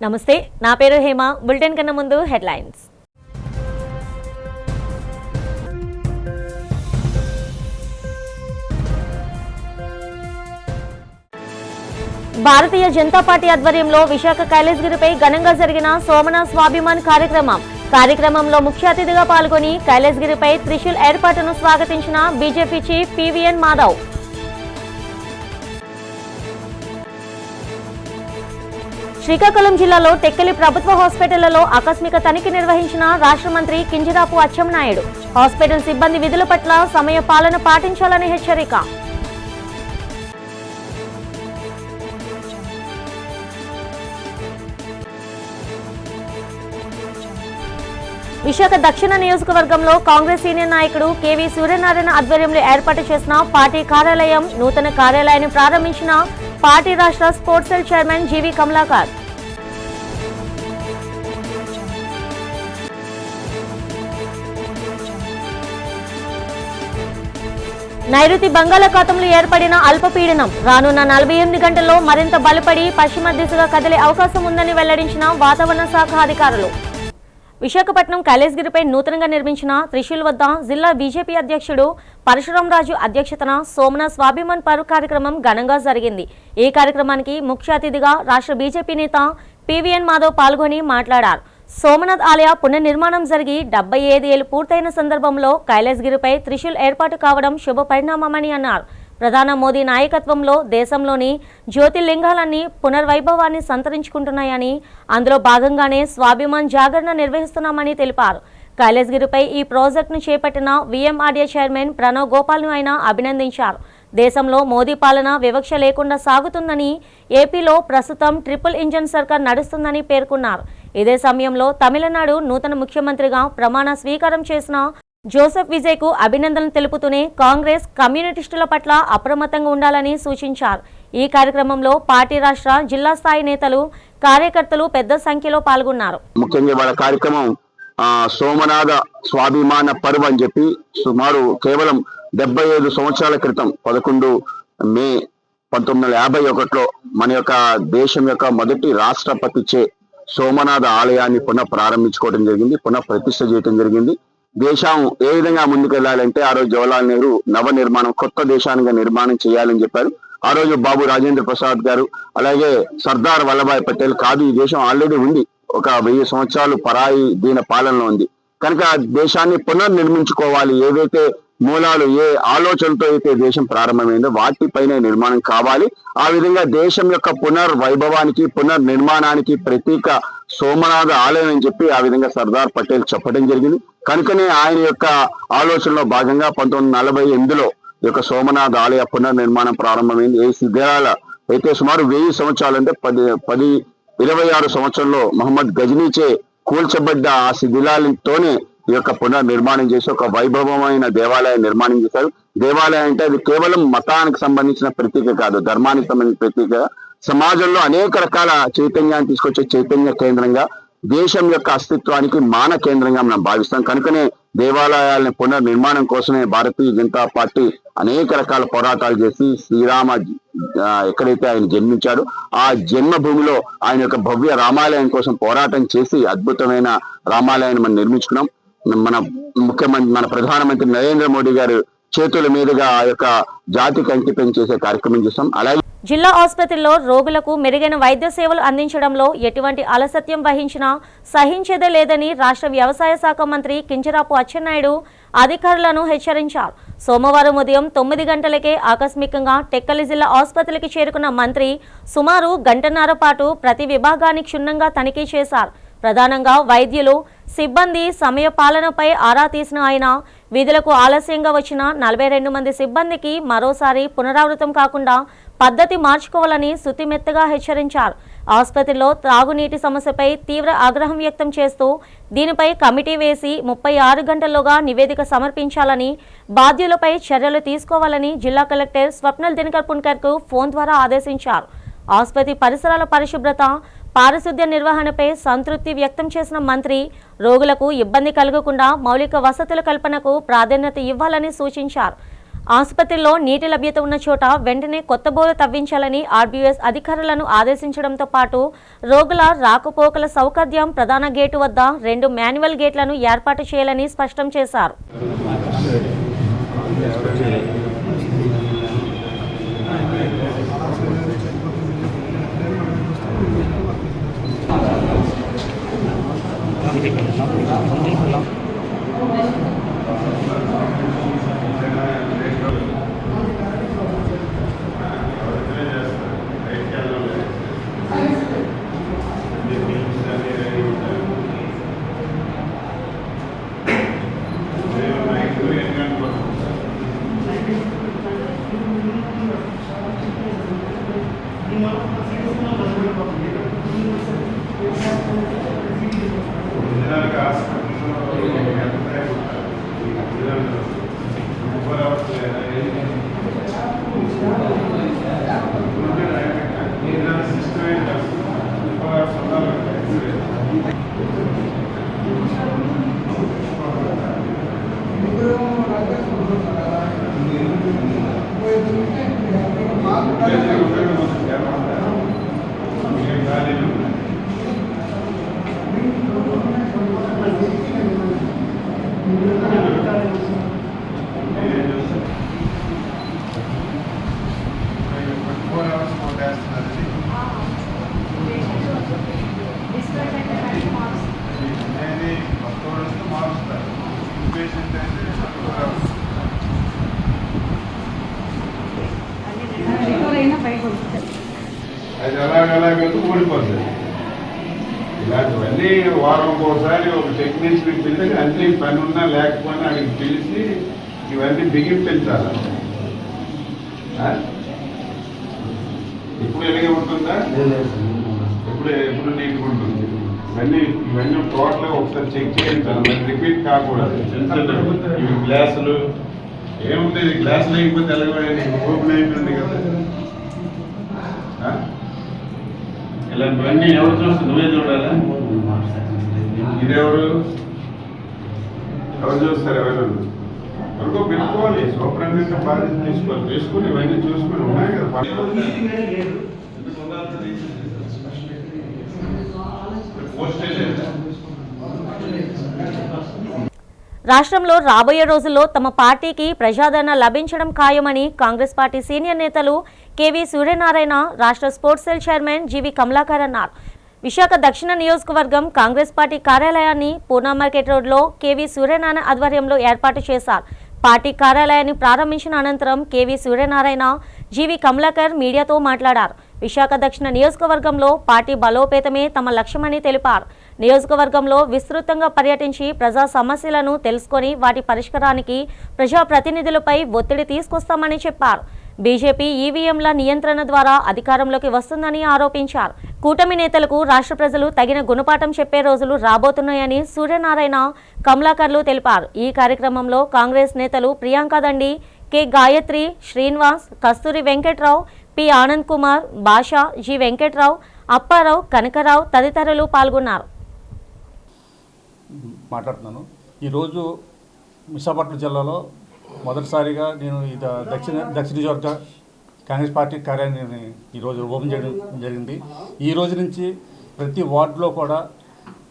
నమస్తే, నా పేరు హేమ. బులెటిన్ కన్నా ముందు హెడ్లైన్స్. భారతీయ జనతా పార్టీ ఆధ్వర్యంలో విశాఖ కైలాసగిరిపై ఘనంగా జరిగిన సోమనాథ్ స్వాభిమాన్ కార్యక్రమంలో ముఖ్య అతిథిగా పాల్గొని కైలాసగిరిపై త్రిశూల్ ఏర్పాటును స్వాగతించిన BJP chief PVN Madhav. Srikakulam జిల్లాలో టెక్కలి ప్రభుత్వ హాస్పిటళ్లలో ఆకస్మిక తనిఖీ నిర్వహించిన రాష్ట్ర మంత్రి కింజరాపు అచ్చెన్నాయుడు. హాస్పిటల్ సిబ్బంది విధుల పట్ల సమయ పాలన పాటించాలని హెచ్చరిక. విశాఖ దక్షిణ నియోజకవర్గంలో కాంగ్రెస్ సీనియర్ నాయకుడు కేవీ సూర్యనారాయణ ఆధ్వర్యంలో ఏర్పాటు చేసిన పార్టీ కార్యాలయం, నూతన కార్యాలయాన్ని ప్రారంభించిన పార్టీ రాష్ట్ర స్పోర్ట్స్ సెల్ చైర్మన్ జీవి కమలాకర్. నైరుతి బంగాళాఖాతంలో ఏర్పడిన అల్పపీడనం రానున్న 48 గంటల్లో మరింత బలపడి పశ్చిమ దిశగా కదిలే అవకాశం ఉందని వెల్లడించిన వాతావరణ శాఖ అధికారులు. విశాఖపట్నం కైలాసగిరిపై నూతనంగా నిర్మించిన త్రిశూల్ వద్ద జిల్లా బీజేపీ అధ్యక్షుడు పరశురామరాజు అధ్యక్షతన సోమనాథ్ స్వాభిమాన్ పర్వ్ కార్యక్రమం ఘనంగా జరిగింది. ఈ కార్యక్రమానికి ముఖ్య అతిథిగా రాష్ట్ర బీజేపీ నేత పివిఎన్ మాధవ్ పాల్గొని మాట్లాడారు. సోమనాథ్ ఆలయ పునర్నిర్మాణం జరిగి 75 ఏళ్లు పూర్తయిన సందర్భంలో కైలాసగిరిపై త్రిశూల్ ఏర్పాటు కావడం శుభ పరిణామమని అన్నారు. ప్రధాని మోదీ నాయకత్వంలో దేశంలోని జ్యోతిర్లింగాలన్నీ పునర్వైభవాన్ని సంతరించుకుంటున్నాయని, అందులో భాగంగానే స్వాభిమాన్ జాగరణ నిర్వహిస్తున్నామని తెలిపారు. కైలాసగిరిపై ఈ ప్రాజెక్టును చేపట్టిన వీఎంఆర్డీఏ చైర్మన్ ప్రణవ్ గోపాల్ను ఆయన అభినందించారు. దేశంలో మోదీ పాలన వివక్ష లేకుండా సాగుతుందని, ఏపీలో ప్రస్తుతం ట్రిపుల్ ఇంజన్ సర్కార్ నడుస్తుందని పేర్కొన్నారు. ఇదే సమయంలో తమిళనాడు నూతన ముఖ్యమంత్రిగా ప్రమాణ స్వీకారం చేసిన జోసెఫ్ విజయ్ కు అభినందనలు తెలుపుతూనే కాంగ్రెస్ కమ్యూనిస్టుల పట్ల అప్రమత్తంగా ఉండాలని సూచించారు. ఈ కార్యక్రమంలో పార్టీ రాష్ట్ర, జిల్లా స్థాయి నేతలు, కార్యకర్తలు పెద్ద సంఖ్యలో పాల్గొన్నారు. ముఖ్యంగా వాళ్ళ కార్యక్రమం సోమనాథ స్వాభిమాన పర్వ్ అని చెప్పి సుమారు కేవలం 75 సంవత్సరాల క్రితం 11 మే 1951లో మన యొక్క దేశం యొక్క మొదటి రాష్ట్రపతిచే సోమనాథ ఆలయాన్ని పునః ప్రారంభించుకోవడం జరిగింది, పునః ప్రతిష్ఠ చేయడం జరిగింది. దేశం ఏ విధంగా ముందుకెళ్లాలంటే ఆ రోజు జవహర్లాల్ నెహ్రూ నవ నిర్మాణం, కొత్త దేశానికి నిర్మాణం చేయాలని చెప్పారు. ఆ రోజు బాబు రాజేంద్ర ప్రసాద్ గారు, అలాగే సర్దార్ వల్లభాయ్ పటేల్ కాదు, ఈ దేశం ఆల్రెడీ ఉంది, ఒక 1000 సంవత్సరాలు పరాయి దీన పాలనలో ఉంది కనుక దేశాన్ని పునర్నిర్మించుకోవాలి. ఏవైతే మూలాలు, ఏ ఆలోచనతో అయితే దేశం ప్రారంభమైందో వాటిపైనే నిర్మాణం కావాలి. ఆ విధంగా దేశం యొక్క పునర్వైభవానికి, పునర్నిర్మాణానికి ప్రతీక సోమనాథ ఆలయం అని చెప్పి ఆ విధంగా సర్దార్ పటేల్ చెప్పడం జరిగింది. కనుకనే ఆయన యొక్క ఆలోచనలో భాగంగా 1948లో ఈ యొక్క సోమనాథ ఆలయ పునర్నిర్మాణం ప్రారంభమైంది. ఏ శిథిలాల అయితే సుమారు 1000 సంవత్సరాలు అంటే 26 సంవత్సరంలో మహమ్మద్ గజనీచే కూల్చబడ్డ ఆ శిథిలాలతోనే ఈ యొక్క పునర్నిర్మాణం చేసి ఒక వైభవమైన దేవాలయం నిర్మాణం చేశారు. దేవాలయం అంటే అది కేవలం మతానికి సంబంధించిన ప్రతీక కాదు, ధర్మానికి సంబంధించిన ప్రతీక. సమాజంలో అనేక రకాల చైతన్యాన్ని తీసుకొచ్చే చైతన్య కేంద్రంగా, దేశం యొక్క అస్తిత్వానికి మాన కేంద్రంగా మనం భావిస్తాం. కనుకనే దేవాలయాలని పునర్నిర్మాణం కోసమే భారతీయ జనతా పార్టీ అనేక రకాల పోరాటాలు చేసి శ్రీరామ ఎక్కడైతే ఆయన జన్మించాడో ఆ జన్మభూమిలో ఆయన యొక్క భవ్య రామాలయం కోసం పోరాటం చేసి అద్భుతమైన రామాలయాన్ని మనం నిర్మించుకున్నాం. మన ముఖ్యమంత్రి, మన ప్రధానమంత్రి నరేంద్ర మోడీ గారు చేతుల మీదుగా ఆ యొక్క జాతికి అంకితం చేసే కార్యక్రమం చేస్తాం. అలాగే జిల్లా ఆసుపత్రిలో రోగులకు మెరుగైన వైద్య సేవలు అందించడంలో ఎటువంటి అలసత్యం వహించినా సహించేదే లేదని రాష్ట్ర వ్యవసాయ శాఖ మంత్రి కింజరాపు అచ్చెన్నాయుడు అధికారులను హెచ్చరించారు. సోమవారం ఉదయం 9 గంటలకే ఆకస్మికంగా టెక్కలి జిల్లా ఆసుపత్రికి చేరుకున్న మంత్రి సుమారు గంటన్నర పాటు ప్రతి విభాగాన్ని క్షుణ్ణంగా తనిఖీ చేశారు. ప్రధానంగా వైద్యులు, సిబ్బంది సమయ పాలనపై ఆరా తీసిన ఆయన విధులకు ఆలస్యంగా వచ్చిన 42 మంది సిబ్బందికి మరోసారి పునరావృతం కాకుండా పద్ధతి మార్చుకోవాలని శుతిమెత్తగా హెచ్చరించారు. ఆసుపత్రిలో త్రాగునీటి సమస్యపై తీవ్ర ఆగ్రహం వ్యక్తం చేస్తూ దీనిపై కమిటీ వేసి 36 గంటల్లోగా నివేదిక సమర్పించాలని, బాధ్యులపై చర్యలు తీసుకోవాలని జిల్లా కలెక్టర్ స్వప్నల్ దినకర్ పున్కర్కు ఫోన్ ద్వారా ఆదేశించారు. ఆసుపత్రి పరిసరాల పరిశుభ్రత, పారిశుద్ధ్య నిర్వహణపై సంతృప్తి వ్యక్తం చేసిన మంత్రి రోగులకు ఇబ్బంది కలగకుండా మౌలిక వసతుల కల్పనకు ప్రాధాన్యత ఇవ్వాలని సూచించారు. ఆసుపత్రిలో నీటి లభ్యత ఉన్న చోట వెంటనే కొత్త బోరు తవ్వించాలని ఆర్బీఎస్ అధికారులను ఆదేశించడంతో పాటు రోగుల రాకపోకల సౌకర్యం ప్రధాన గేటు వద్ద 2 మాన్యువల్ గేట్లను ఏర్పాటు చేయాలని స్పష్టం చేశారు. అది అలాగలాగంటూ ఊడిపోతుంది. ఇలాంటివన్నీ వారంకి ఒకసారి ఒక టెక్నీషియన్ పిలిచి అన్ని పని ఉన్నా లేకపోయినా అడిగి పిలిచి ఇవన్నీ బిగించాలి. ఇప్పుడు ఎలాగే ఉంటుందా? ఎప్పుడు నీట్గా ఉంటుంది. ఇవన్నీ టోటల్గా ఒకసారి చెక్ చేయించాలి, మరి రిపీట్ కాకూడదు. ఇవి గ్లాసులు ఏముంది, గ్లాస్ లేకపోతే ఎలాగ ఓపెన్ అయిపోయింది కదా. ఇలాంటివన్నీ ఎవరు చూస్తే నువ్వే చూడాలా? ఇదెవరు చూస్తారు? ఎవరు ఎవరికో పెట్టుకోవాలి, శుభ్రంగా బాధ్యత తీసుకుని ఇవన్నీ చూసుకుని ఉన్నాయి కదా. రాష్ట్రంలో రాబోయే రోజుల్లో తమ పార్టీకి ప్రజాదరణ లభించడం ఖాయమని కాంగ్రెస్ పార్టీ సీనియర్ నేతలు కేవీ సూర్యనారాయణ, రాష్ట్ర స్పోర్ట్స్ సెల్ చైర్మన్ జీవి కమలాకర్ అన్నారు. విశాఖ దక్షిణ నియోజకవర్గం కాంగ్రెస్ పార్టీ కార్యాలయాన్ని పూనా మార్కెట్ రోడ్లో కేవీ సూర్యనారాయణ ఆధ్వర్యంలో ఏర్పాటు చేశారు. పార్టీ కార్యాలయాన్ని ప్రారంభించిన అనంతరం కేవీ సూర్యనారాయణ, జీవి కమలాకర్ మీడియాతో మాట్లాడారు. విశాఖ దక్షిణ నియోజకవర్గంలో పార్టీ బలోపేతమే తమ లక్ష్యమని తెలిపారు. నియోజకవర్గంలో విస్తృతంగా పర్యటించి ప్రజా సమస్యలను తెలుసుకొని వాటి పరిష్కారానికి ప్రజాప్రతినిధులపై ఒత్తిడి తీసుకొస్తామని చెప్పారు. బీజేపీ ఈవీఎంల నియంత్రణ ద్వారా అధికారంలోకి వస్తుందని ఆరోపించారు. కూటమి నేతలకు రాష్ట్ర ప్రజలు తగిన గుణపాఠం చెప్పే రోజులు రాబోతున్నాయని సూర్యనారాయణ, కమలాకర్లు తెలిపారు. ఈ కార్యక్రమంలో కాంగ్రెస్ నేతలు ప్రియాంక దండి, కె గాయత్రి, శ్రీనివాస్, కస్తూరి వెంకట్రావు, పి ఆనంద్ కుమార్, భాషా, జి వెంకట్రావు, అప్పారావు, కనకరావు తదితరులు పాల్గొన్నారు. మాట్లాడుతున్నాను. ఈరోజు విశాఖపట్నం జిల్లాలో మొదటిసారిగా నేను దక్షిణ నియోజకవర్గ కాంగ్రెస్ పార్టీ కార్యాలయాన్ని ఈరోజు ఓపెన్ చేయడం జరిగింది. ఈ రోజు నుంచి ప్రతి వార్డులో కూడా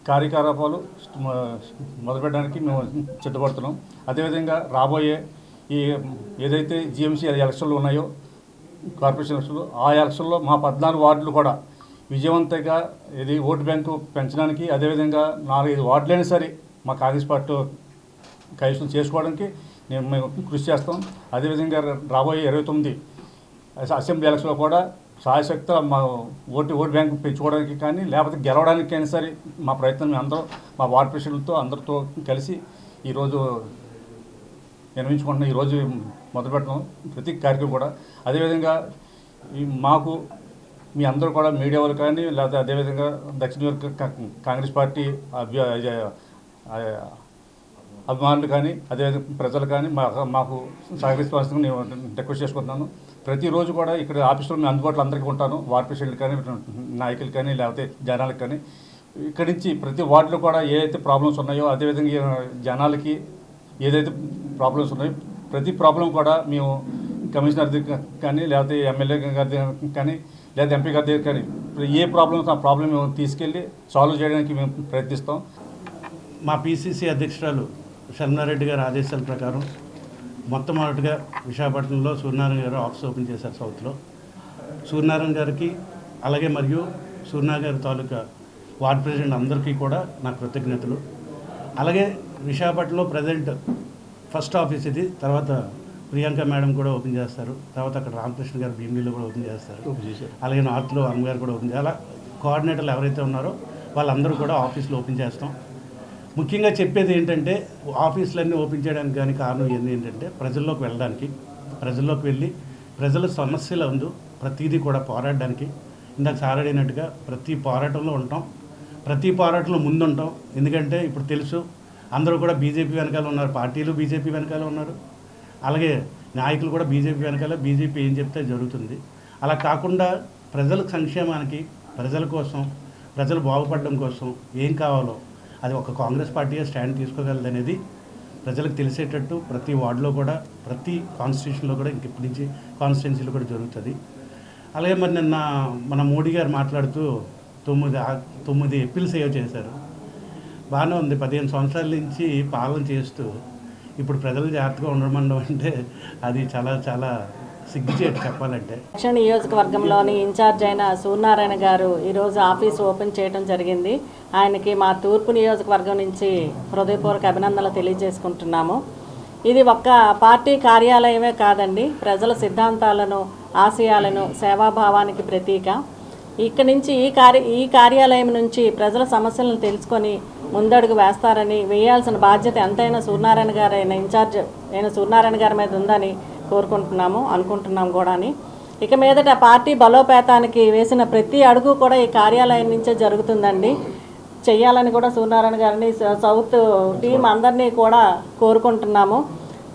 కార్యకలాపాలు మొదలుపెట్టడానికి మేము సిద్ధపడుతున్నాం. అదేవిధంగా రాబోయే ఈ ఏదైతే జిఎంసీ ఎలక్షన్లు ఉన్నాయో, కార్పొరేషన్ ఎలక్షన్లు, ఆ ఎలక్షన్లో మా 14 వార్డులు కూడా విజయవంతంగా ఇది ఓటు బ్యాంకు పెంచడానికి, అదేవిధంగా 4-5 వార్డులైనా సరే మా కాంగ్రెస్ పార్టీ కైవసం చేసుకోవడానికి మేము కృషి చేస్తాం. అదేవిధంగా రాబోయే 29 అసెంబ్లీ ఎలక్షన్లో కూడా సాయశక్తిగా మా ఓటు బ్యాంకు పెంచుకోవడానికి కానీ లేకపోతే గెలవడానికైనా సరే మా ప్రయత్నం మేము అందరం మా వార్డు ప్రెసిడెంట్తో అందరితో కలిసి ఈరోజు నిర్వహించుకుంటున్నాం. ఈరోజు మొదలు పెట్టడం ప్రతి కార్యక్రమం కూడా. అదేవిధంగా మాకు మీ అందరూ కూడా మీడియా వాళ్ళు కానీ లేకపోతే అదేవిధంగా దక్షిణ కాంగ్రెస్ పార్టీ అభిమానులు కానీ అదేవిధంగా ప్రజలు కానీ మాకు సహకరించవలసిందిగా నేను రిక్వెస్ట్ చేసుకుంటున్నాను. ప్రతిరోజు కూడా ఇక్కడ ఆఫీసులో మేము అందుబాటులో అందరికీ ఉంటాను. వార్డు ప్రెసిడెంట్లు కానీ, నాయకులు కానీ, లేకపోతే జనాలకు కానీ. ఇక్కడి నుంచి ప్రతి వార్డులో కూడా ఏదైతే ప్రాబ్లమ్స్ ఉన్నాయో, అదేవిధంగా జనాలకి ఏదైతే ప్రాబ్లమ్స్ ఉన్నాయో ప్రతి ప్రాబ్లం కూడా మేము కమిషనర్ దగ్గర కానీ లేకపోతే ఎమ్మెల్యే గారి దగ్గర కానీ లేదా ఎంపీ గారి దగ్గర కానీ ఏ ప్రాబ్లమ్స్ ఆ ప్రాబ్లం మేము తీసుకెళ్ళి సాల్వ్ చేయడానికి మేము ప్రయత్నిస్తాం. మా పిసిసి అధ్యక్షురాలు శర్మారెడ్డి గారి ఆదేశాల ప్రకారం మొట్టమొదటిగా విశాఖపట్నంలో సూర్యనారాయణ గారు ఆఫీస్ ఓపెన్ చేశారు సౌత్లో. సూర్యనారాయణ గారికి అలాగే మరియు సూర్యనారాయణ గారి తాలూకా వార్డ్ ప్రెసిడెంట్ అందరికీ కూడా నా కృతజ్ఞతలు. అలాగే విశాఖపట్నంలో ప్రజెంట్ ఫస్ట్ ఆఫీస్ ఇది, తర్వాత ప్రియాంక మేడం కూడా ఓపెన్ చేస్తారు, తర్వాత అక్కడ రామకృష్ణ గారు భీమిలీలో కూడా ఓపెన్ చేస్తారు, అలాగే నార్త్లో అమ్మగారు కూడా ఓపెన్ చేస్తారు. అలా కోఆర్డినేటర్లు ఎవరైతే ఉన్నారో వాళ్ళందరూ కూడా ఆఫీసులు ఓపెన్ చేస్తాం. ముఖ్యంగా చెప్పేది ఏంటంటే ఆఫీసులన్నీ ఓపెన్ చేయడానికి కానీ కారణం ఏంటంటే ప్రజల్లోకి వెళ్ళడానికి, ప్రజల్లోకి వెళ్ళి ప్రజల సమస్యల ముందు ప్రతిదీ కూడా పోరాడడానికి. ఇందాక సార్ అడిగినట్టుగా ప్రతి పోరాటంలో ఉంటాం, ప్రతి పోరాటంలో ముందుంటాం. ఎందుకంటే ఇప్పుడు తెలుసు అందరూ కూడా బీజేపీ వెనకాల ఉన్నారు, పార్టీలు బీజేపీ వెనకాల ఉన్నారు, అలాగే నాయకులు కూడా బీజేపీ వెనకాల, బీజేపీ ఏం చెప్తే జరుగుతుంది. అలా కాకుండా ప్రజల సంక్షేమానికి, ప్రజల కోసం, ప్రజలు బాగుపడడం కోసం ఏం కావాలో అది ఒక కాంగ్రెస్ పార్టీగా స్టాండ్ తీసుకోగలదనేది ప్రజలకు తెలిసేటట్టు ప్రతి వార్డులో కూడా, ప్రతి కాన్స్టిట్యూషన్లో కూడా ఇంకెప్పటి నుంచి కాన్స్టిట్యున్సీలో కూడా జరుగుతుంది. అలాగే మరి నిన్న మన మోడీ గారు మాట్లాడుతూ 9 ఎప్పిల్ సేవ్ చేశారు. బాగానే ఉంది. 15 సంవత్సరాల నుంచి పాలన చేస్తూ ఇప్పుడు ప్రజలు జాగ్రత్తగా ఉండడం అంటే అది చాలా చాలా సిగ్గుచేటు చెప్పాలంటే. దక్షిణ నియోజకవర్గంలోని ఇన్ఛార్జ్ అయిన సూర్యనారాయణ గారు ఈరోజు ఆఫీస్ ఓపెన్ చేయడం జరిగింది. ఆయనకి మా తూర్పు నియోజకవర్గం నుంచి హృదయపూర్వక అభినందనలు తెలియజేసుకుంటున్నాము. ఇది ఒక్క పార్టీ కార్యాలయమే కాదండి, ప్రజల సిద్ధాంతాలను, ఆశయాలను, సేవాభావానికి ప్రతీక. ఇక్కడి నుంచి ఈ కార్యాలయం నుంచి ప్రజల సమస్యలను తెలుసుకొని ముందడుగు వేస్తారని, వేయాల్సిన బాధ్యత ఎంతైనా సూర్యనారాయణ గారు అయిన ఇన్ఛార్జ్ అయిన సూర్యనారాయణ గారి మీద ఉందని అనుకుంటున్నాం కూడా. ఇక మీదట పార్టీ బలోపేతానికి వేసిన ప్రతి అడుగు కూడా ఈ కార్యాలయం నుంచే జరుగుతుందండి. చెయ్యాలని కూడా సూర్యనారాయణ గారిని, సౌత్ టీం అందరినీ కూడా కోరుకుంటున్నాము.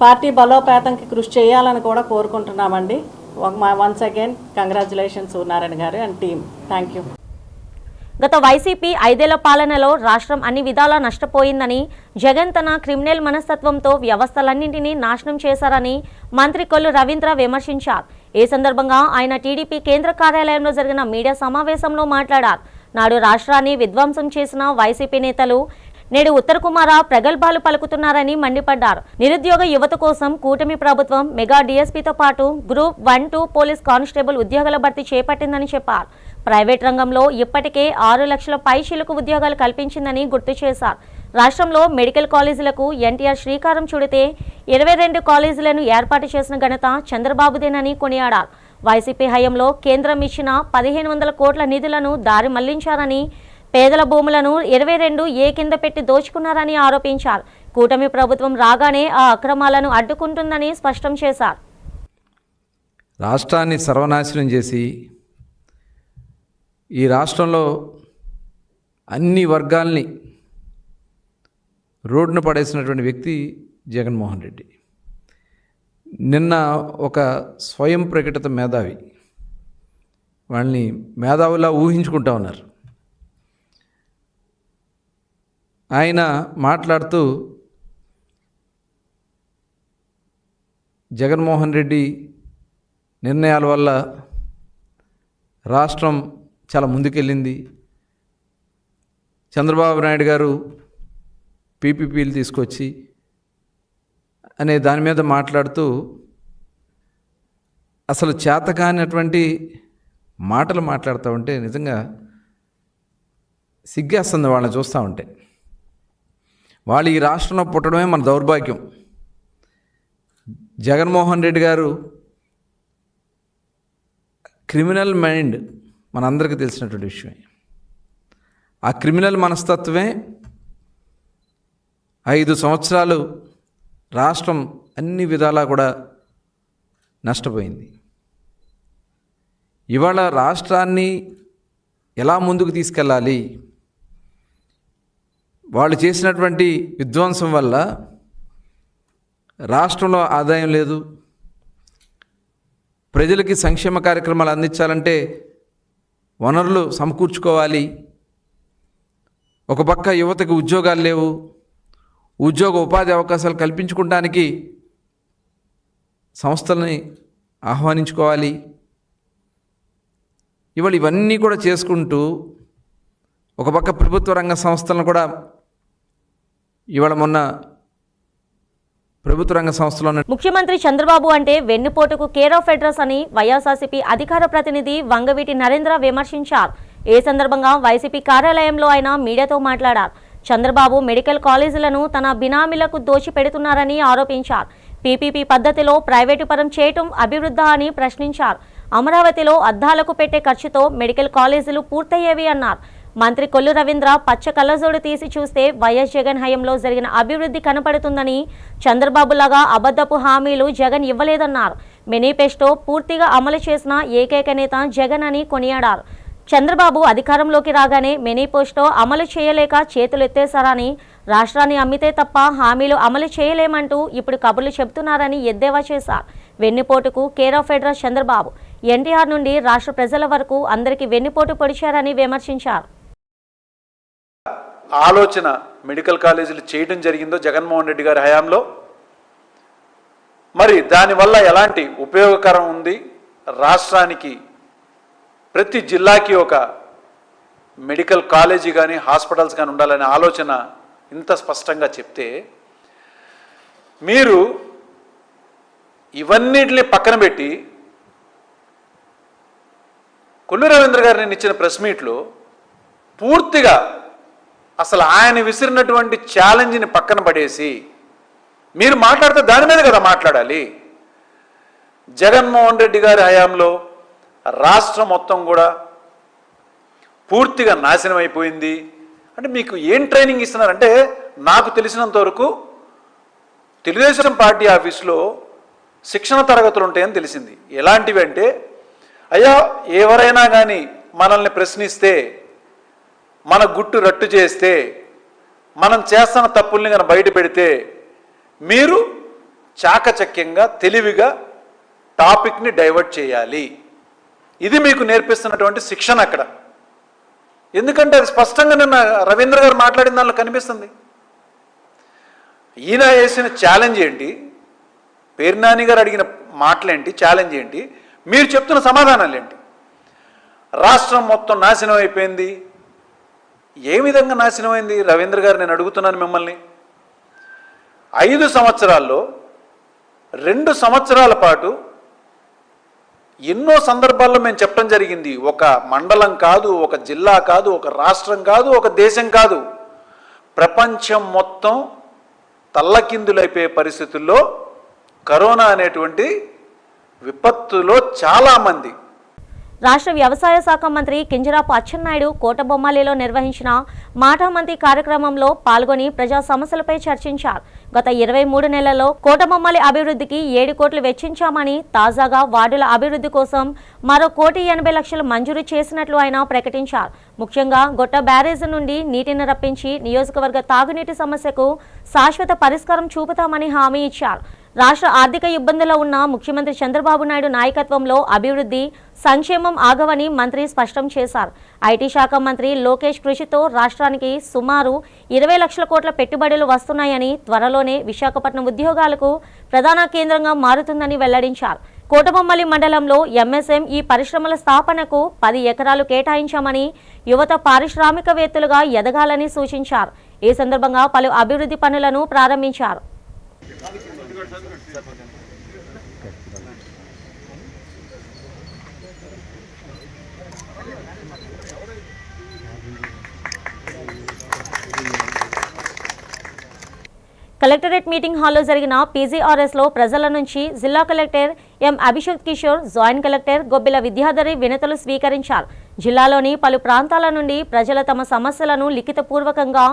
పార్టీ బలోపేతంకి కృషి చేయాలని కూడా కోరుకుంటున్నామండి. వన్స్ అగైన్ కంగ్రాచులేషన్స్ సూర్యనారాయణ గారు అండ్ టీమ్. Thank you. గత వైసీపీ 5 ఏళ్ల పాలనలో రాష్ట్రం అన్ని విధాలా నష్టపోయిందని, జగన్ తన క్రిమినల్ మనస్తత్వంతో వ్యవస్థలన్నింటినీ నాశనం చేశారని మంత్రి కొల్లు రవీంద్ర విమర్శించారు. ఈ సందర్భంగా ఆయన టీడీపీ కేంద్ర కార్యాలయంలో జరిగిన మీడియా సమావేశంలో మాట్లాడారు. నాడు రాష్ట్రాన్ని విధ్వంసం చేసిన వైసీపీ నేతలు నేడు ఉత్తర కుమార ప్రగల్భాలు పలుకుతున్నారని మండిపడ్డారు. నిరుద్యోగ యువత కోసం కూటమి ప్రభుత్వం మెగా డీఎస్పీతో పాటు గ్రూప్ 1-2 పోలీస్ కానిస్టేబుల్ ఉద్యోగాల భర్తీ చేపట్టిందని చెప్పారు. ప్రైవేట్ రంగంలో ఇప్పటికే 6 లక్షల పైచిలుకు ఉద్యోగాలు కల్పించిందని గుర్తు చేశారు. రాష్ట్రంలో మెడికల్ కాలేజీలకు ఎన్టీఆర్ శ్రీకారం చుడితే 22 కాలేజీలను ఏర్పాటు చేసిన ఘనత చంద్రబాబుదేనని కొనియాడారు. వైసీపీ హయాంలో కేంద్రం ఇచ్చిన 1500 కోట్ల నిధులను దారి మళ్లించారని, పేదల భూములను 22A కింద పెట్టి దోచుకున్నారని ఆరోపించారు. కూటమి ప్రభుత్వం రాగానే ఆ అక్రమాలను అడ్డుకుంటుందని స్పష్టం చేశారు. రాష్ట్రాన్ని సర్వనాశనం చేసి ఈ రాష్ట్రంలో అన్ని వర్గాల్ని రోడ్డున పడేసినటువంటి వ్యక్తి జగన్మోహన్ రెడ్డి. నిన్న ఒక స్వయం ప్రకటిత మేధావి, వాళ్ళని మేధావులా ఊహించుకుంటా ఉన్నారు. ఆయన మాట్లాడుతూ జగన్మోహన్ రెడ్డి నిర్ణయాల వల్ల రాష్ట్రం చాలా ముందుకెళ్ళింది, చంద్రబాబు నాయుడు గారు పీపీపీలు తీసుకొచ్చి అనే దాని మీద మాట్లాడుతూ అసలు చేతకానటువంటి మాటలు మాట్లాడుతూ ఉంటే నిజంగా సిగ్గేస్తుంది వాళ్ళని చూస్తూ ఉంటే. వాళ్ళు ఈ రాష్ట్రంలో పుట్టడమే మన దౌర్భాగ్యం. జగన్మోహన్ రెడ్డి గారు క్రిమినల్ మైండ్ మనందరికీ తెలిసినటువంటి విషయమే. ఆ క్రిమినల్ మనస్తత్వమే 5 సంవత్సరాలు రాష్ట్రం అన్ని విధాలా కూడా నష్టపోయింది. ఇవాళ రాష్ట్రాన్ని ఎలా ముందుకు తీసుకెళ్ళాలి, వాళ్ళు చేసినటువంటి విధ్వంసం వల్ల రాష్ట్రంలో ఆదాయం లేదు, ప్రజలకి సంక్షేమ కార్యక్రమాలు అందించాలంటే వనరులు సమకూర్చుకోవాలి, ఒక పక్క యువతకు ఉద్యోగాలు లేవు, ఉద్యోగ ఉపాధి అవకాశాలు కల్పించుకోవడానికి సంస్థలని ఆహ్వానించుకోవాలి. ఇవాళ ఇవన్నీ కూడా చేసుకుంటూ ఒక పక్క ప్రభుత్వ రంగ సంస్థలను కూడా ఇవాళ మొన్న ప్రభుత్వ రంగ సంస్థలో ముఖ్యమంత్రి చంద్రబాబు అంటే వెన్నుపోటుకు కేర్ ఆఫ్ అడ్రస్ అని వైఎస్ఆర్సీపీ అధికార ప్రతినిధి వంగవీటి నరేంద్ర విమర్శించారు. ఈ సందర్భంగా వైసీపీ కార్యాలయంలో ఆయన మీడియాతో మాట్లాడారు. చంద్రబాబు మెడికల్ కాలేజీలను తన బినామీలకు దోచిపెడుతున్నారని ఆరోపించారు. పీపీపీ పద్ధతిలో ప్రైవేటు పరం చేయటం అభివృద్ధా అని ప్రశ్నించారు. అమరావతిలో అద్దాలకు పెట్టే ఖర్చుతో మెడికల్ కాలేజీలు పూర్తయ్యేవి అన్నారు. మంత్రి కొల్లు రవీంద్ర పచ్చ కళ్ళజోడు తీసి చూస్తే వైఎస్ జగన్ హయాంలో జరిగిన అభివృద్ధి కనపడుతుందని, చంద్రబాబులాగా అబద్ధపు హామీలు జగన్ ఇవ్వలేదన్నారు. మేనిఫెస్టో పూర్తిగా అమలు చేసిన ఏకైక నేత జగన్ అని కొనియాడారు. చంద్రబాబు అధికారంలోకి రాగానే మేనిఫెస్టో అమలు చేయలేక చేతులెత్తేశారని, రాష్ట్రాన్ని అమ్మితే తప్ప హామీలు అమలు చేయలేమంటూ ఇప్పుడు కబుర్లు చెబుతున్నారని ఎద్దేవా చేశారు. వెన్నుపోటుకు care of address Chandrababu. NTR నుండి రాష్ట్ర ప్రజల వరకు అందరికీ వెన్నుపోటు పొడిచారని విమర్శించారు. ఆలోచన మెడికల్ కాలేజీలు చేయడం జరిగిందో జగన్మోహన్ రెడ్డి గారి హయాంలో, మరి దానివల్ల ఎలాంటి ఉపయోగకరం ఉంది, రాష్ట్రానికి ప్రతి జిల్లాకి ఒక మెడికల్ కాలేజీ కానీ హాస్పిటల్స్ కానీ ఉండాలనే ఆలోచన ఇంత స్పష్టంగా చెప్తే, మీరు ఇవన్నిటిని పక్కన పెట్టి కొల్లు రవీంద్ర గారిని ఇచ్చిన ప్రెస్ మీట్లో పూర్తిగా అసలు ఆయన విసిరినటువంటి ఛాలెంజ్ని పక్కన పడేసి మీరు మాట్లాడితే దాని మీద కదా మాట్లాడాలి. జగన్మోహన్ రెడ్డి గారి హయాంలో రాష్ట్రం మొత్తం కూడా పూర్తిగా నాశనం అయిపోయింది అంటే మీకు ఏం ట్రైనింగ్ ఇస్తున్నారంటే, నాకు తెలిసినంత వరకు తెలుగుదేశం పార్టీ ఆఫీస్లో శిక్షణ తరగతులు ఉంటాయని తెలిసింది. ఎలాంటివి అంటే, అయ్యా ఎవరైనా కానీ మనల్ని ప్రశ్నిస్తే, మన గుట్టు రట్టు చేస్తే, మనం చేస్తున్న తప్పుల్ని కనుక బయట పెడితే మీరు చాకచక్యంగా తెలివిగా టాపిక్ని డైవర్ట్ చేయాలి. ఇది మీకు నేర్పిస్తున్నటువంటి శిక్షణ అక్కడ. ఎందుకంటే అది స్పష్టంగా నిన్న రవీంద్ర గారు మాట్లాడిన దానిలో కనిపిస్తుంది. ఈయన వేసిన ఛాలెంజ్ ఏంటి, పేర్నాని గారు అడిగిన మాటలేంటి, ఛాలెంజ్ ఏంటి, మీరు చెప్తున్న సమాధానాలు ఏంటి? రాష్ట్రం మొత్తం నాశనం అయిపోయింది. ఏ విధంగా నాశనమైంది రవీంద్ర గారు? నేను అడుగుతున్నాను మిమ్మల్ని. 5 సంవత్సరాల్లో 2 సంవత్సరాల పాటు ఎన్నో సందర్భాల్లో మేము చెప్పడం జరిగింది, ఒక మండలం కాదు, ఒక జిల్లా కాదు, ఒక రాష్ట్రం కాదు, ఒక దేశం కాదు, ప్రపంచం మొత్తం తల్లకిందులైపోయే పరిస్థితుల్లో కరోనా అనేటువంటి విపత్తులో చాలామంది. రాష్ట్ర వ్యవసాయ శాఖ మంత్రి కింజరాపు అచ్చెన్నాయుడు కోటబొమ్మాలిలో నిర్వహించిన మాటామంతి కార్యక్రమంలో పాల్గొని ప్రజా సమస్యలపై చర్చించారు. గత 23 నెలల్లో కోటబొమ్మాలి అభివృద్ధికి 7 కోట్లు వెచ్చించామని, తాజాగా వార్డుల అభివృద్ధి కోసం మరో 1,80,00,000 మంజూరు చేసినట్లు ఆయన ప్రకటించారు. ముఖ్యంగా గొట్ట బ్యారేజీ నుండి నీటిని రప్పించి నియోజకవర్గ తాగునీటి సమస్యకు శాశ్వత పరిష్కారం చూపుతామని హామీ ఇచ్చారు. రాష్ట్ర ఆర్థిక ఇబ్బందుల్లో ఉన్న ముఖ్యమంత్రి చంద్రబాబు నాయుడు నాయకత్వంలో అభివృద్ధి, సంక్షేమం ఆగవని మంత్రి స్పష్టం చేశారు. ఐటీ శాఖ మంత్రి లోకేష్ కృషితో రాష్ట్రానికి సుమారు 20 లక్షల కోట్ల పెట్టుబడులు వస్తున్నాయని, త్వరలోనే విశాఖపట్నం ఉద్యోగాలకు ప్రధాన కేంద్రంగా మారుతుందని వెల్లడించారు. కోటబొమ్మలి మండలంలో ఎంఎస్ఎంఈ పరిశ్రమల స్థాపనకు 10 ఎకరాలు కేటాయించామని, యువత పారిశ్రామికవేత్తలుగా ఎదగాలని సూచించారు. ఈ సందర్భంగా పలు అభివృద్ధి పనులను ప్రారంభించారు. కలెక్టరేట్ మీటింగ్ హాల్లో జరిగిన పీజీఆర్ఎస్లో ప్రజల నుంచి జిల్లా collector M Abhishek Kishore, joint collector Gobbila Vidyadhari వినతులు స్వీకరించారు. జిల్లాలోని పలు ప్రాంతాల నుండి ప్రజలు తమ సమస్యలను లిఖితపూర్వకంగా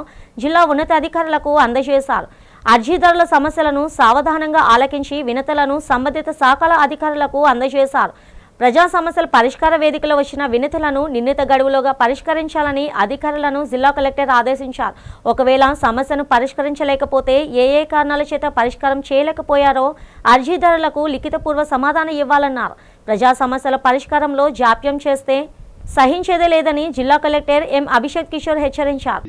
జిల్లా ఉన్నతాధికారులకు అందజేశారు. అర్జీదారుల సమస్యలను సావధానంగా ఆలకించి వినతులను సంబంధిత శాఖల అధికారులకు అందజేశారు. ప్రజా సమస్యల పరిష్కార వేదికలో వచ్చిన వినతులను నిర్ణీత గడువులోగా పరిష్కరించాలని అధికారులను జిల్లా కలెక్టర్ ఆదేశించారు. ఒకవేళ సమస్యను పరిష్కరించలేకపోతే ఏ కారణాల చేత పరిష్కారం చేయలేకపోయారో అర్జీదారులకు లిఖితపూర్వ సమాధానం ఇవ్వాలన్నారు. ప్రజా సమస్యల పరిష్కారంలో జాప్యం చేస్తే సహించేదే లేదని జిల్లా కలెక్టర్ ఎం అభిషేక్ కిషోర్ హెచ్చరించారు.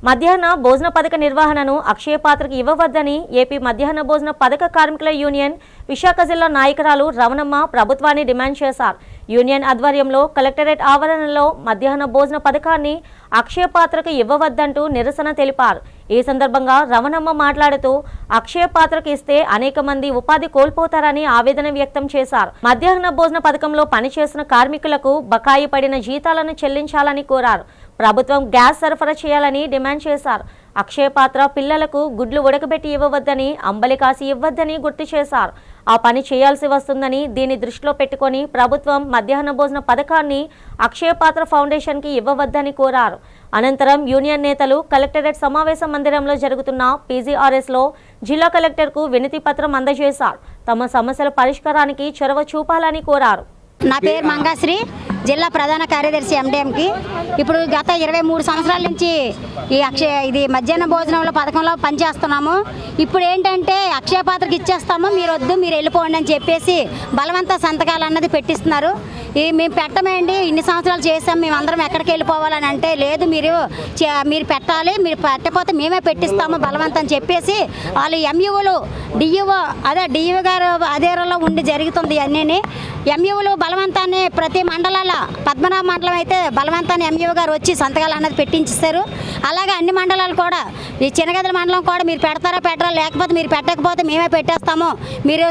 మధ్యాహ్న భోజన పథక నిర్వహణను అక్షయ పాత్రకు ఇవ్వవద్దని ఏపీ మధ్యాహ్న భోజన పథక కార్మికుల యూనియన్ విశాఖ జిల్లా నాయకురాలు రమణమ్మ ప్రభుత్వాన్ని డిమాండ్ చేశారు. యూనియన్ ఆధ్వర్యంలో కలెక్టరేట్ ఆవరణలో మధ్యాహ్న భోజన పథకాన్ని అక్షయ పాత్రకు ఇవ్వవద్దంటూ నిరసన తెలిపారు. ఈ సందర్భంగా రమణమ్మ మాట్లాడుతూ అక్షయ పాత్రకు ఇస్తే అనేక మంది ఉపాధి కోల్పోతారని ఆవేదన వ్యక్తం చేశారు. మధ్యాహ్న భోజన పథకంలో పనిచేసిన కార్మికులకు బకాయి పడిన జీతాలను చెల్లించాలని కోరారు. ప్రభుత్వం గ్యాస్ సరఫరా చేయాలని డిమాండ్ చేశారు. అక్షయ పాత్ర పిల్లలకు గుడ్లు ఉడకబెట్టి ఇవ్వవద్దని, అంబలి కాసి ఇవ్వద్దని గుర్తు చేశారు. ఆ పని చేయాల్సి వస్తుందని, దీన్ని దృష్టిలో పెట్టుకొని ప్రభుత్వం మధ్యాహ్న భోజన పథకాన్ని అక్షయ పాత్ర ఫౌండేషన్కి ఇవ్వవద్దని కోరారు. అనంతరం యూనియన్ నేతలు కలెక్టరేట్ సమావేశ మందిరంలో జరుగుతున్న పీజీఆర్ఎస్లో జిల్లా కలెక్టర్కు వినతి పత్రం అందజేశారు. తమ సమస్యల పరిష్కారానికి చొరవ చూపాలని కోరారు. నా పేరు మంగాశ్రీ, జిల్లా ప్రధాన కార్యదర్శి ఎండిఎంకి. ఇప్పుడు గత 23 సంవత్సరాల నుంచి ఇది మధ్యాహ్న భోజనంలో పథకంలో పనిచేస్తున్నాము. ఇప్పుడు ఏంటంటే అక్షయ పాత్రకి ఇచ్చేస్తాము, మీరు వద్దు, మీరు వెళ్ళిపోండి అని చెప్పేసి బలవంత సంతకాలు అన్నది పెట్టిస్తున్నారు. మేము పెట్టమేండి, ఇన్ని సంవత్సరాలు చేసాం, మేమందరం ఎక్కడికి వెళ్ళిపోవాలని అంటే, లేదు మీరు పెట్టాలి, మీరు పెట్టకపోతే మేమే పెట్టిస్తాము బలవంతం అని చెప్పేసి వాళ్ళు ఎంఈఓలు డిఈఓ గారు అధీనంలో ఉండి జరుగుతుంది. అన్నీ ఎంఈఓలు బలవంతాన్ని ప్రతి మండలాల పద్మనాభ మండలం అయితే బలవంతాన్ని ఎంఈఓ గారు వచ్చి సంతకాలు అన్నది పెట్టించిస్తారు. అలాగే అన్ని మండలాలు కూడా, ఈ చిన్నగదల మండలం కూడా మీరు పెడతారా పెట్టరా, లేకపోతే మీరు పెట్టకపోతే మేమే పెట్టేస్తాము, మీరు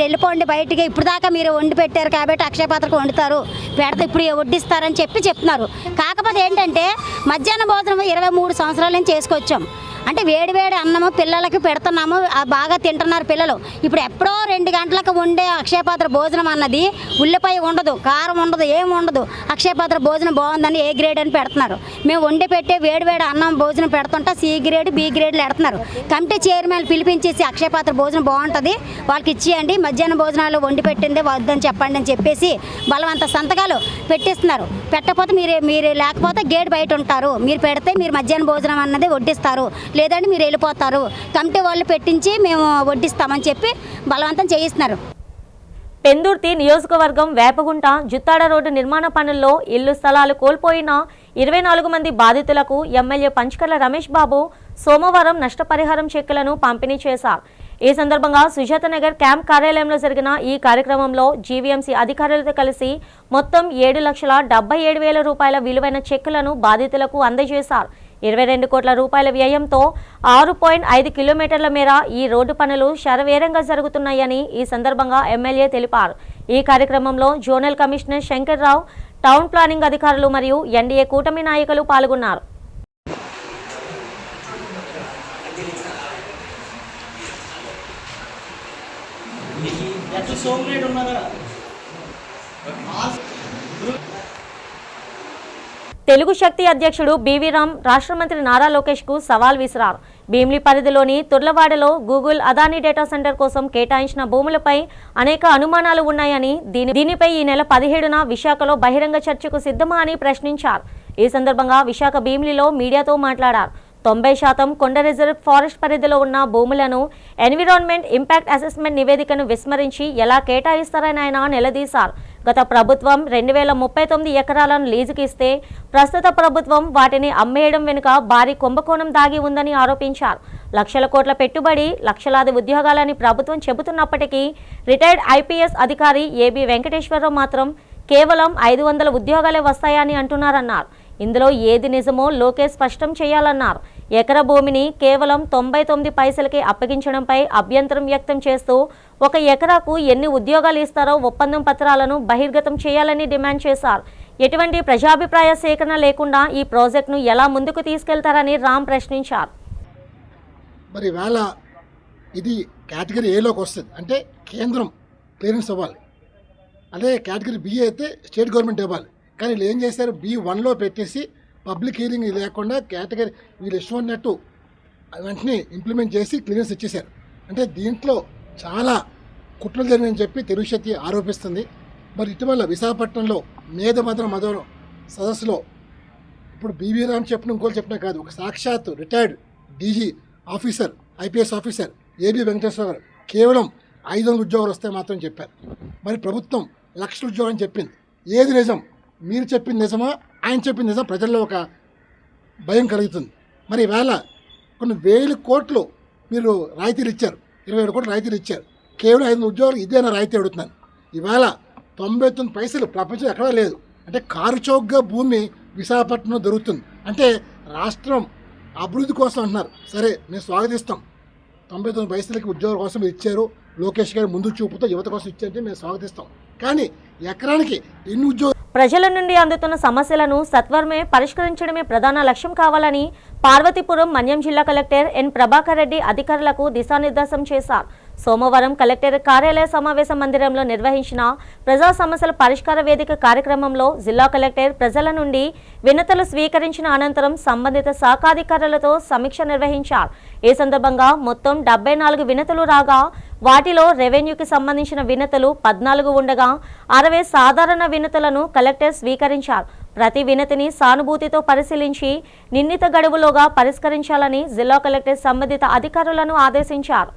వెళ్ళిపోండి బయటికి, ఇప్పుడు దాకా మీరు వండి పెట్టారు కాబట్టి అక్షయ పాత్రకు వండుతారు, పెడితే ఇప్పుడు వడ్డిస్తారని చెప్తున్నారు. కాకపోతే ఏంటంటే మధ్యాహ్న భోజనం 23 సంవత్సరాల నుంచి చేసుకొచ్చాం. అంటే వేడి అన్నము పిల్లలకి పెడుతున్నాము, బాగా తింటున్నారు పిల్లలు. ఇప్పుడు ఎప్పుడో 2 గంటలకు ఉండే అక్షయపాత్ర భోజనం అన్నది ఉల్లిపాయ ఉండదు, కారం ఉండదు, ఏమి ఉండదు. అక్షయపాత్ర భోజనం బాగుందని ఏ గ్రేడ్ అని పెడుతున్నారు. మేము వండి పెట్టే వేడి అన్నం భోజనం పెడుతుంటే సి గ్రేడ్ బి గ్రేడ్లు పెడుతున్నారు. కమిటీ చైర్మన్ పిలిపించేసి అక్షయపాత్ర భోజనం బాగుంటుంది వాళ్ళకి ఇచ్చేయండి, మధ్యాహ్న భోజనాలు వండి పెట్టింది వద్దని చెప్పండి అని చెప్పేసి బలవంత సంతకాలు పెట్టిస్తున్నారు. పెట్టకపోతే మీరు లేకపోతే గేట్ బయట ఉంటారు, మీరు పెడితే మీరు మధ్యాహ్న భోజనం అన్నది వడ్డిస్తారు, లేదంటే మీరు వెళ్ళిపోతారు, కమిటీ వాళ్ళు పెట్టించి మేము వడ్డిస్తామని చెప్పి బలవంతం చేయిస్తున్నారు. పెందుర్తి నియోజకవర్గం వేపగుంట జుత్తాడ రోడ్డు నిర్మాణ పనుల్లో ఇల్లు స్థలాలు కోల్పోయిన 24 మంది బాధితులకు ఎమ్మెల్యే పంచకర్ల రమేష్ బాబు సోమవారం నష్టపరిహారం చెక్కులను పంపిణీ చేశారు. ఈ సందర్భంగా సుజాతనగర్ క్యాంప్ కార్యాలయంలో జరిగిన ఈ కార్యక్రమంలో జీవీఎంసీ అధికారులతో కలిసి మొత్తం 7,77,000 రూపాయల విలువైన చెక్కులను బాధితులకు అందజేశారు. 22 కోట్ల రూపాయల వ్యయంతో 6.5 కిలోమీటర్ల మేర ఈ రోడ్డు పనులు శరవేగంగా జరుగుతున్నాయని ఈ సందర్భంగా ఎమ్మెల్యే తెలిపారు. ఈ కార్యక్రమంలో zonal commissioner Shankar Rao, town planning అధికారులు మరియు ఎన్డీఏ కూటమి నాయకులు పాల్గొన్నారు. తెలుగు శక్తి అధ్యక్షుడు బీవీ రామ్ రాష్ట్ర మంత్రి నారా లోకేష్ కు సవాల్ విసిరారు. భీమిలి పరిధిలోని తుర్లవాడలో గూగుల్ అదానీ డేటా సెంటర్ కోసం కేటాయించిన భూములపై అనేక అనుమానాలు ఉన్నాయని, దీనిపై ఈ నెల 17న విశాఖలో బహిరంగ చర్చకు సిద్ధమా అని ప్రశ్నించారు. ఈ సందర్భంగా విశాఖ భీమిలిలో మీడియాతో మాట్లాడారు. 90% కొండ రిజర్వ్ ఫారెస్ట్ పరిధిలో ఉన్న భూములను ఎన్విరాన్మెంట్ ఇంపాక్ట్ అసెస్మెంట్ నివేదికను విస్మరించి ఎలా కేటాయిస్తారని ఆయన నిలదీశారు. గత ప్రభుత్వం 2039 ఎకరాలను లీజుకి ఇస్తే ప్రస్తుత ప్రభుత్వం వాటిని అమ్మేయడం వెనుక భారీ కుంభకోణం దాగి ఉందని ఆరోపించారు. లక్షల కోట్ల పెట్టుబడి, లక్షలాది ఉద్యోగాలని ప్రభుత్వం చెబుతున్నప్పటికీ రిటైర్డ్ ఐపీఎస్ అధికారి ఏబీ వెంకటేశ్వరరావు మాత్రం కేవలం 500 ఉద్యోగాలే వస్తాయని అంటున్నారన్నారు. ఇందులో ఏది నిజమో లోకేష్ స్పష్టం చేయాలన్నారు. ఎకరా భూమిని కేవలం 99 పైసలకి అప్పగించడంపై అభ్యంతరం వ్యక్తం చేస్తూ 1 ఎకరాకు ఎన్ని ఉద్యోగాలు ఇస్తారో ఒప్పందం పత్రాలను బహిర్గతం చేయాలని డిమాండ్ చేశారు. ఎటువంటి ప్రజాభిప్రాయ సేకరణ లేకుండా ఈ ప్రాజెక్టును ఎలా ముందుకు తీసుకెళ్తారని రామ్ ప్రశ్నించారు. మరి వేళ ఇది కేటగిరీ ఏలోకి వస్తుంది అంటే కేంద్రం క్లియరెన్స్ ఇవ్వాలి, అదే కేటగిరీ బి అయితే స్టేట్ గవర్నమెంట్ ఇవ్వాలి. కానీ వీళ్ళు ఏం చేశారు, B1లో పెట్టేసి పబ్లిక్ హీరింగ్ లేకుండా కేటగిరీ వీళ్ళు ఇష్టమన్నట్టు వెంటనే ఇంప్లిమెంట్ చేసి క్లియరెన్స్ ఇచ్చేశారు. అంటే దీంట్లో చాలా కుట్రలు జరిగిందని చెప్పి తెలుగుశక్తి ఆరోపిస్తుంది. మరి ఇటీవల విశాఖపట్నంలో మధురం సదస్సులో ఇప్పుడు బీవీ రామ్ చెప్పిన ఇంకోటి చెప్పినా కాదు, ఒక సాక్షాత్ retired DG officer, IPS officer AB Venkateswara గారు కేవలం 500 ఉద్యోగాలు వస్తాయి మాత్రం చెప్పారు. మరి ప్రభుత్వం లక్షల ఉద్యోగాలు అని చెప్పింది. ఏది నిజం? మీరు చెప్పింది నిజమా, ఆయన చెప్పింది నిజం? ప్రజల్లో ఒక భయం కలుగుతుంది. మరి ఈవేళ కొన్ని వేల కోట్లు మీరు రాయితీలు ఇచ్చారు, 27 కోట్లు రాయితీలు ఇచ్చారు. కేవలం 500 ఉద్యోగాలు ఇదేనా రాయితీ అడుగుతున్నాను. ఈవేళ 99 పైసలు ప్రపంచం ఎక్కడా లేదు. అంటే కారు చౌకగా భూమి విశాఖపట్నంలో దొరుకుతుంది. అంటే రాష్ట్రం అభివృద్ధి కోసం అంటున్నారు. సరే, మేము స్వాగతిస్తాం. 99 పైసలకి ఉద్యోగాల కోసం ఇచ్చారు. లోకేష్ గారు ముందు చూపుతో యువత కోసం ఇచ్చారంటే మేము స్వాగతిస్తాం. కానీ ఎకరానికి ఎన్ని ఉద్యోగాలు? ప్రజల నుండి అందుతున్న సమస్యలను సత్వరమే పరిష్కరించడమే ప్రధాన లక్ష్యం కావాలని పార్వతీపురం మన్యం జిల్లా కలెక్టర్ ఎన్ ప్రభాకర్ రెడ్డి అధికారులకు దిశానిర్దేశం చేశారు. సోమవారం కలెక్టర్ కార్యాలయ సమావేశ మందిరంలో నిర్వహించిన ప్రజా సమస్యల పరిష్కార వేదిక కార్యక్రమంలో జిల్లా కలెక్టర్ ప్రజల నుండి వినతులు స్వీకరించిన అనంతరం సంబంధిత శాఖాధికారులతో సమీక్ష నిర్వహించారు. ఈ సందర్భంగా మొత్తం 74 వినతులు రాగా వాటిలో రెవెన్యూకి సంబంధించిన వినతులు 14 ఉండగా 60 సాధారణ వినతులను కలెక్టర్ స్వీకరించారు. ప్రతి వినతిని సానుభూతితో పరిశీలించి నిర్ణీత గడువులోగా పరిష్కరించాలని జిల్లా కలెక్టర్ సంబంధిత అధికారులను ఆదేశించారు.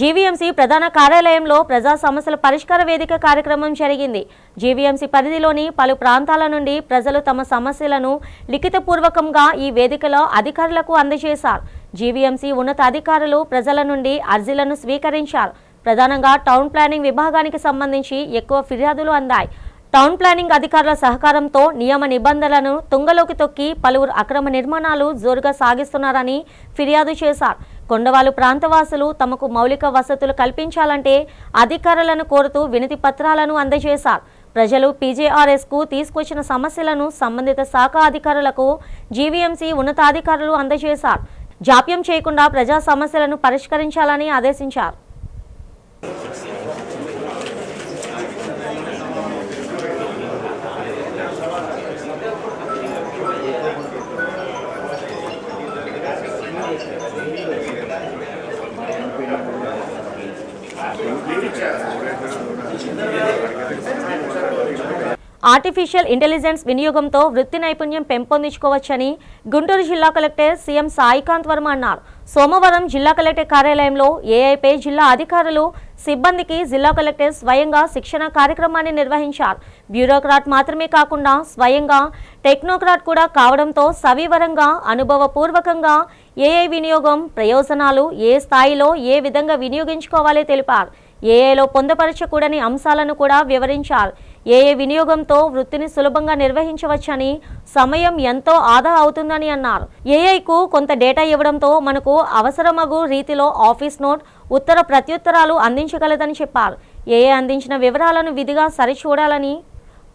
జీవీఎంసీ ప్రధాన కార్యాలయంలో ప్రజా సమస్యల పరిష్కార వేదిక కార్యక్రమం జరిగింది. జీవీఎంసీ పరిధిలోని పలు ప్రాంతాల నుండి ప్రజలు తమ సమస్యలను లిఖితపూర్వకంగా ఈ వేదికలో అధికారులకు అందజేశారు. జీవీఎంసీ ఉన్నతాధికారులు ప్రజల నుండి అర్జీలను స్వీకరించారు. ప్రధానంగా టౌన్ ప్లానింగ్ విభాగానికి సంబంధించి ఎక్కువ ఫిర్యాదులు అందాయి. టౌన్ ప్లానింగ్ అధికారుల సహకారంతో నియమ నిబంధనలను తుంగలోకి తొక్కి పలువురు అక్రమ నిర్మాణాలు జోరుగా సాగిస్తున్నారని ఫిర్యాదు చేశారు. కొండవాలు ప్రాంతవాసులు తమకు మౌలిక వసతులు కల్పించాలంటే అధికారులను కోరుతూ వినతి పత్రాలను అందజేశారు. ప్రజలు పీజేఆర్ఎస్కు తీసుకొచ్చిన సమస్యలను సంబంధిత శాఖ అధికారులకు జీవీఎంసీ ఉన్నతాధికారులు అందజేశారు. జాప్యం చేయకుండా ప్రజా సమస్యలను పరిష్కరించాలని ఆదేశించారు. ఆర్టిఫిషియల్ ఇంటెలిజెన్స్ వినియోగంతో వృత్తి నైపుణ్యం పెంపొందించుకోవచ్చని గుంటూరు జిల్లా కలెక్టర్ సీఎం సాయికాంత్ వర్మ అన్నారు. సోమవారం జిల్లా కలెక్టర్ కార్యాలయంలో ఏఐపై జిల్లా అధికారులు సిబ్బందికి జిల్లా కలెక్టర్ స్వయంగా శిక్షణ కార్యక్రమాన్ని నిర్వహించారు. బ్యూరోక్రాట్ మాత్రమే కాకుండా స్వయంగా టెక్నోక్రాట్ కూడా కావడంతో సవివరంగా అనుభవపూర్వకంగా ఏఐ వినియోగం ప్రయోజనాలు ఏ స్థాయిలో ఏ విధంగా వినియోగించుకోవాలో తెలిపారు. ఏఐలో పొందపరచకూడని అంశాలను కూడా వివరించారు. ఏఐ వినియోగంతో వృత్తిని సులభంగా నిర్వహించవచ్చని, సమయం ఎంతో ఆదా అవుతుందని అన్నారు. ఏఐకు కొంత డేటా ఇవ్వడంతో మనకు అవసరమగు రీతిలో ఆఫీస్ నోట్, ఉత్తర ప్రత్యుత్తరాలు అందించగలదని చెప్పారు. ఏఐ అందించిన వివరాలను విధిగా సరిచూడాలని,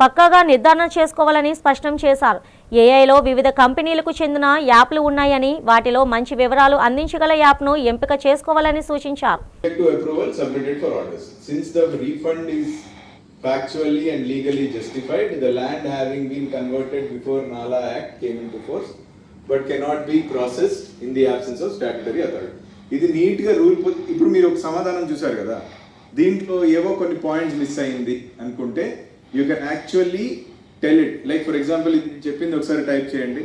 పక్కాగా నిర్ధారణ చేసుకోవాలని స్పష్టం చేశారు. ఏఐలో వివిధ కంపెనీలకు చెందిన యాప్లు ఉన్నాయని, వాటిలో మంచి వివరాలు అందించగల యాప్ను ఎంపిక చేసుకోవాలని సూచించారు. Factually and legally justified, the land having been converted before Nala Act came into force, but cannot be processed in the absence of statutory authority. ఇది నీట్గా రూల్. ఇప్పుడు మీరు ఒక సమాధానం చూశారు కదా, దీంట్లో ఏవో కొన్ని పాయింట్స్ మిస్ అయింది అనుకుంటే you can actually tell it. Like for example ఇది చెప్పింది ఒకసారి టైప్ చేయండి.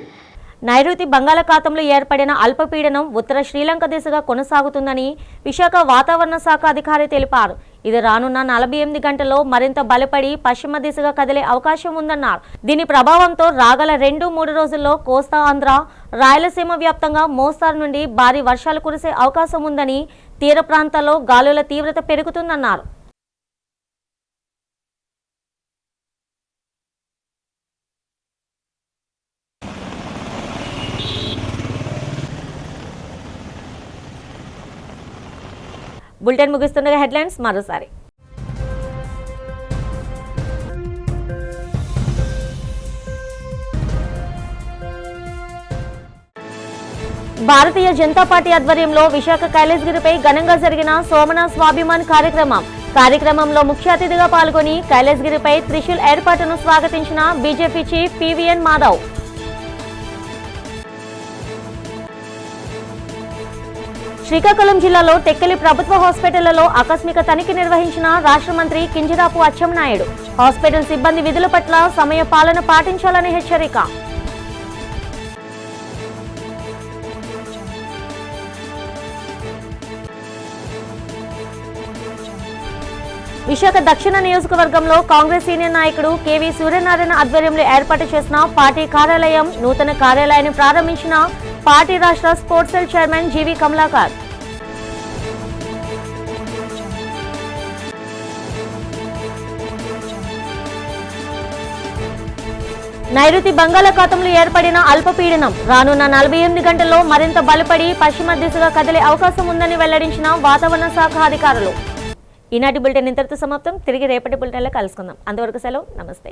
నైరుతి బంగాళాఖాతంలో ఏర్పడిన అల్పపీడనం ఉత్తర శ్రీలంక దిశగా కొనసాగుతుందని విశాఖ వాతావరణ శాఖ అధికారి తెలిపారు. ఇది రానున్న 48 గంటల్లో మరింత బలపడి పశ్చిమ దిశగా కదిలే అవకాశం ఉందన్నారు. దీని ప్రభావంతో రాగల 2-3 రోజుల్లో కోస్తా ఆంధ్ర, రాయలసీమ వ్యాప్తంగా మోస్తారు నుండి భారీ వర్షాలు కురిసే అవకాశం ఉందని, తీర ప్రాంతాల్లో గాలుల తీవ్రత పెరుగుతుందన్నారు. బులెటిన్ ముగిస్తుండగా హెడ్లైన్స్ మరోసారి. భారతీయ జనతా పార్టీ ఆధ్వర్యంలో విశాఖ కైలాసగిరిపై ఘనంగా జరిగిన సోమనాథ్ స్వాభిమాన్ కార్యక్రమంలో ముఖ్య అతిథిగా పాల్గొని కైలాసగిరిపై త్రిశూల్ ఏర్పాటును స్వాగతించిన BJP chief PVN Madhav. Srikakulam జిల్లాలో టెక్కలి ప్రభుత్వ హాస్పిటళ్లలో ఆకస్మిక తనిఖీ నిర్వహించిన రాష్ట్ర మంత్రి కింజరాపు అచ్చెన్నాయుడు. హాస్పిటల్ సిబ్బంది విధుల పట్ల సమయ పాలన పాటించాలని హెచ్చరిక. విశాఖ దక్షిణ నియోజకవర్గంలో కాంగ్రెస్ సీనియర్ నాయకుడు కేవీ సూర్యనారాయణ ఆధ్వర్యంలో ఏర్పాటు చేసిన పార్టీ కార్యాలయం, నూతన కార్యాలయాన్ని ప్రారంభించిన పార్టీ రాష్ట్ర స్పోర్ట్స్ సెల్ చైర్మన్ జీవి కమలాకర్. నైరుతి బంగాళాఖాతంలో ఏర్పడిన అల్పపీడనం రానున్న 48 గంటల్లో మరింత బలపడి పశ్చిమ దిశగా కదిలే అవకాశం ఉందని వెల్లడించిన వాతావరణ శాఖ అధికారులు. ఈనాటి బులెటిన్ ఇంతటితో సమాప్తం. తిరిగి రేపటి బులెటిన్లో కలుసుకుందాం. అంతవరకు సెలవు. నమస్తే.